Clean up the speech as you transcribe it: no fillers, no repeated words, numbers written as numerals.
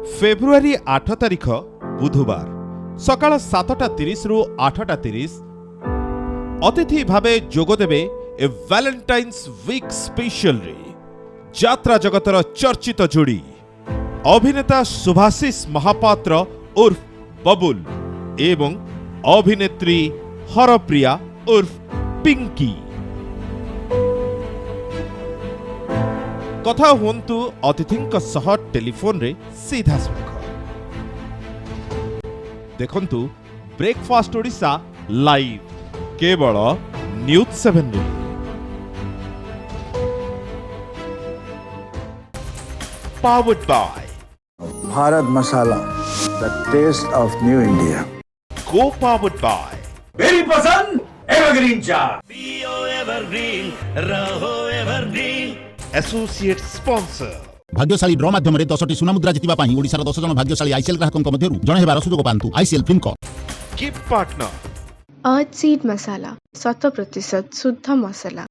February 8 तारिख बुधवार सकाळ 7:30 रु 8:30 अतिथि भावे जोगदेवे ए वैलेंटाइन्स वीक स्पेशल रे यात्रा जगतर चर्चित जोड़ी अभिनेता सुभाषिष महापात्र उर्फ बबुल एवं अभिनेत्री हरप्रिया उर्फ पिंकी कथा हुंतु अतिथिंक सह टेलीफोन रे सीधा समुख देखंतु ब्रेकफास्ट ओडिशा लाइव केवल न्यूज 7 रे। Powered by Bharat masala, the taste of new India. को पावर्ड बाय मेरी पसंद एवरग्रीन चाय। पियो एवरग्रीन, रहो एवरग्रीन। एसोसिएट स्पॉन्सर भाग्यशाली ड्र माध्यम 10टी सुना मुद्रा जितिबा पई ओडिसा 10 जन भाग्यशाली आईसीएल ग्राहकंक मध्यरु जणे हेबार सुजोग पांतु आईसीएल फिनको गिफ्ट पार्टनर अर्थ सीड मसाला 100% शुद्ध मसाला।